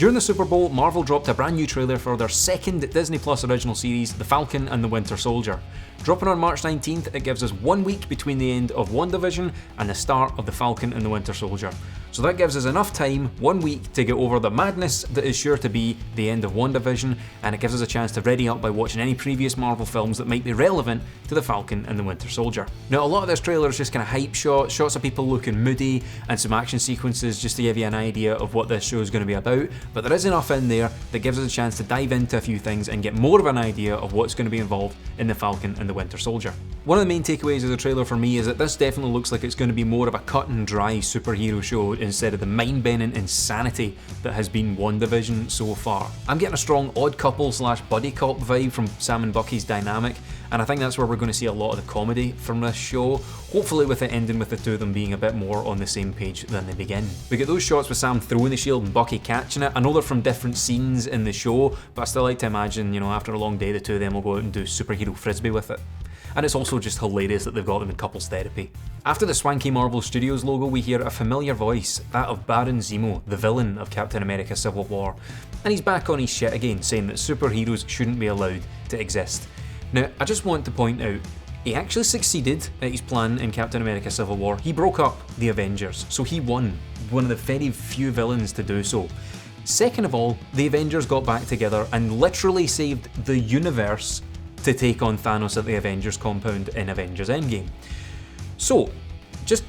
During the Super Bowl, Marvel dropped a brand new trailer for their second Disney Plus original series, The Falcon and the Winter Soldier. Dropping on March 19th, it gives us 1 week between the end of WandaVision and the start of The Falcon and the Winter Soldier. So that gives us enough time, 1 week, to get over the madness that is sure to be the end of WandaVision, and it gives us a chance to ready up by watching any previous Marvel films that might be relevant to The Falcon and the Winter Soldier. Now, a lot of this trailer is just kind of hype shots of people looking moody, and some action sequences just to give you an idea of what this show is going to be about, but there is enough in there that gives us a chance to dive into a few things and get more of an idea of what's going to be involved in The Falcon and the Winter Soldier. One of the main takeaways of the trailer for me is that this definitely looks like it's going to be more of a cut and dry superhero show instead of the mind-bending insanity that has been WandaVision so far. I'm getting a strong odd couple / buddy cop vibe from Sam and Bucky's dynamic, and I think that's where we're going to see a lot of the comedy from this show, hopefully with it ending with the two of them being a bit more on the same page than they begin. We get those shots with Sam throwing the shield and Bucky catching it. I know they're from different scenes in the show, but I still like to imagine, after a long day the two of them will go out and do superhero frisbee with it. And it's also just hilarious that they've got them in couples therapy. After the swanky Marvel Studios logo, we hear a familiar voice, that of Baron Zemo, the villain of Captain America Civil War. And he's back on his shit again, saying that superheroes shouldn't be allowed to exist. Now, I just want to point out, he actually succeeded at his plan in Captain America Civil War. He broke up the Avengers, so he won, one of the very few villains to do so. Second of all, the Avengers got back together and literally saved the universe to take on Thanos at the Avengers compound in Avengers Endgame. So, just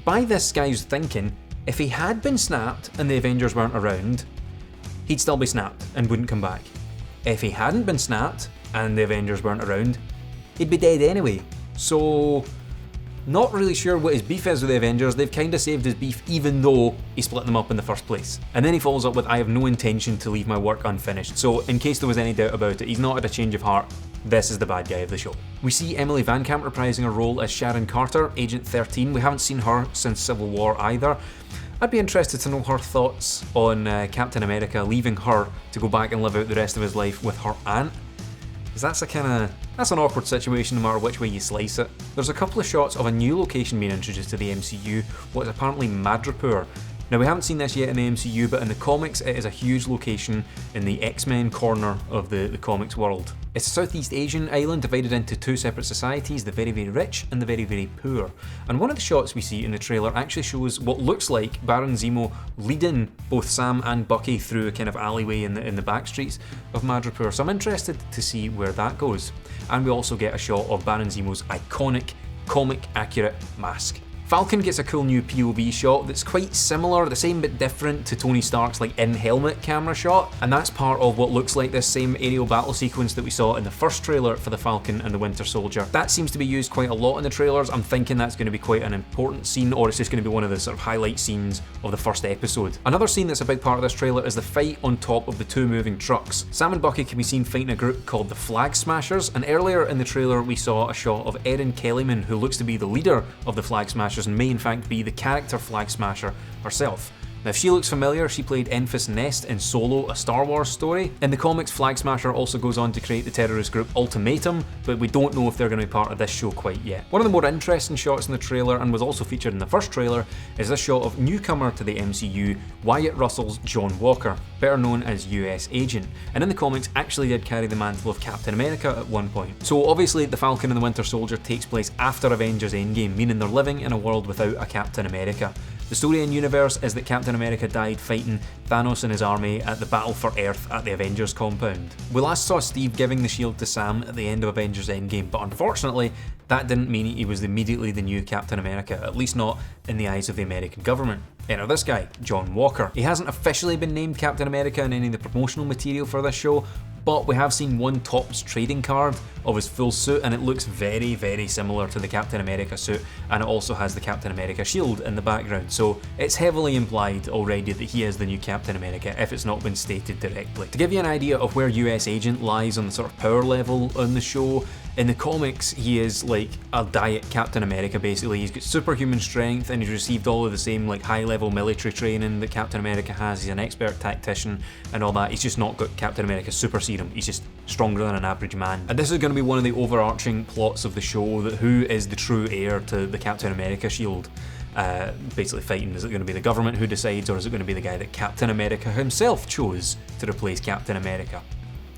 by this guy's thinking, if he had been snapped and the Avengers weren't around, he'd still be snapped and wouldn't come back. If he hadn't been snapped and the Avengers weren't around, he'd be dead anyway. So, not really sure what his beef is with the Avengers. They've kind of saved his beef even though he split them up in the first place. And then he follows up with, I have no intention to leave my work unfinished. So in case there was any doubt about it, he's not had a change of heart. This is the bad guy of the show. We see Emily Van Camp reprising her role as Sharon Carter, Agent 13. We haven't seen her since Civil War either. I'd be interested to know her thoughts on Captain America leaving her to go back and live out the rest of his life with her aunt. Because that's an awkward situation no matter which way you slice it. There's a couple of shots of a new location being introduced to the MCU, what is apparently Madripoor. Now, we haven't seen this yet in the MCU, but in the comics it is a huge location in the X-Men corner of the comics world. It's a Southeast Asian island divided into two separate societies, the very, very rich and the very, very poor. And one of the shots we see in the trailer actually shows what looks like Baron Zemo leading both Sam and Bucky through a kind of alleyway in the back streets of Madripoor. So I'm interested to see where that goes. And we also get a shot of Baron Zemo's iconic, comic-accurate mask. Falcon gets a cool new POV shot that's quite similar, the same but different to Tony Stark's in-helmet camera shot, and that's part of what looks like this same aerial battle sequence that we saw in the first trailer for The Falcon and the Winter Soldier. That seems to be used quite a lot in the trailers. I'm thinking that's going to be quite an important scene, or it's just going to be one of the sort of highlight scenes of the first episode. Another scene that's a big part of this trailer is the fight on top of the two moving trucks. Sam and Bucky can be seen fighting a group called the Flag Smashers, and earlier in the trailer we saw a shot of Erin Kellyman, who looks to be the leader of the Flag Smashers and may in fact be the character Flag Smasher herself. Now, if she looks familiar, she played Enfys Nest in Solo, a Star Wars story. In the comics, Flag Smasher also goes on to create the terrorist group Ultimatum, but we don't know if they're going to be part of this show quite yet. One of the more interesting shots in the trailer, and was also featured in the first trailer, is this shot of newcomer to the MCU, Wyatt Russell's John Walker, better known as US Agent, and in the comics actually did carry the mantle of Captain America at one point. So obviously the Falcon and the Winter Soldier takes place after Avengers Endgame, meaning they're living in a world without a Captain America. The story in universe is that Captain America died fighting Thanos and his army at the Battle for Earth at the Avengers compound. We last saw Steve giving the shield to Sam at the end of Avengers Endgame, but unfortunately that didn't mean he was immediately the new Captain America, at least not in the eyes of the American government. Enter this guy, John Walker. He hasn't officially been named Captain America in any of the promotional material for this show, but we have seen one Topps trading card of his full suit, and it looks very, very similar to the Captain America suit, and it also has the Captain America shield in the background, so it's heavily implied already that he is the new Captain America if it's not been stated directly. To give you an idea of where US Agent lies on the sort of power level on the show, in the comics he is like a diet Captain America basically. He's got superhuman strength and he's received all of the same high level military training that Captain America has. He's an expert tactician and all that. He's just not got Captain America's super serum. He's just stronger than an average man. And this is going to be one of the overarching plots of the show, that who is the true heir to the Captain America shield. basically fighting, is it going to be the government who decides, or is it going to be the guy that Captain America himself chose to replace Captain America?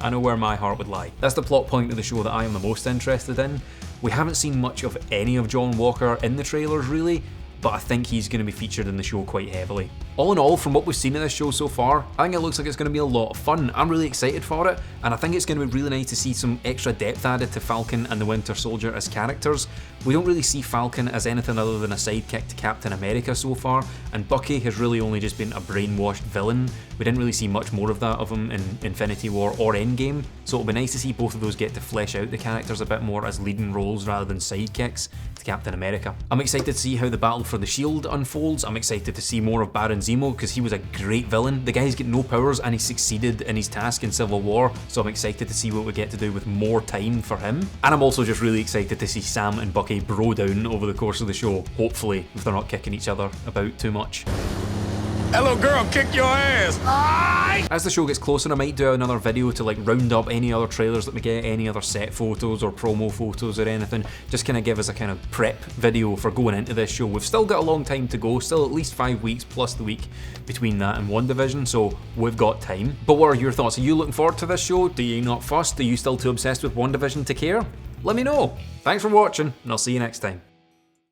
I know where my heart would lie. That's the plot point of the show that I am the most interested in. We haven't seen much of any of John Walker in the trailers really, but I think he's going to be featured in the show quite heavily. All in all, from what we've seen of this show so far, I think it looks like it's going to be a lot of fun. I'm really excited for it, and I think it's going to be really nice to see some extra depth added to Falcon and the Winter Soldier as characters. We don't really see Falcon as anything other than a sidekick to Captain America so far, and Bucky has really only just been a brainwashed villain. We didn't really see much more of that of him in Infinity War or Endgame, so it'll be nice to see both of those get to flesh out the characters a bit more as leading roles rather than sidekicks to Captain America. I'm excited to see how the battle for the Shield unfolds. I'm excited to see more of Baron Zemo because he was a great villain. The guy's got no powers and he succeeded in his task in Civil War, so I'm excited to see what we get to do with more time for him. And I'm also just really excited to see Sam and Bucky bro down over the course of the show, hopefully, if they're not kicking each other about too much. That little girl kicked your ass. As the show gets closer, I might do another video to like round up any other trailers that we get, any other set photos or promo photos or anything, just kind of give us a kind of prep video for going into this show. We've still got a long time to go, still at least 5 weeks plus the week between that and WandaVision, so we've got time. But what are your thoughts? Are you looking forward to this show? Do you not fuss? Are you still too obsessed with WandaVision to care? Let me know. Thanks for watching, and I'll see you next time.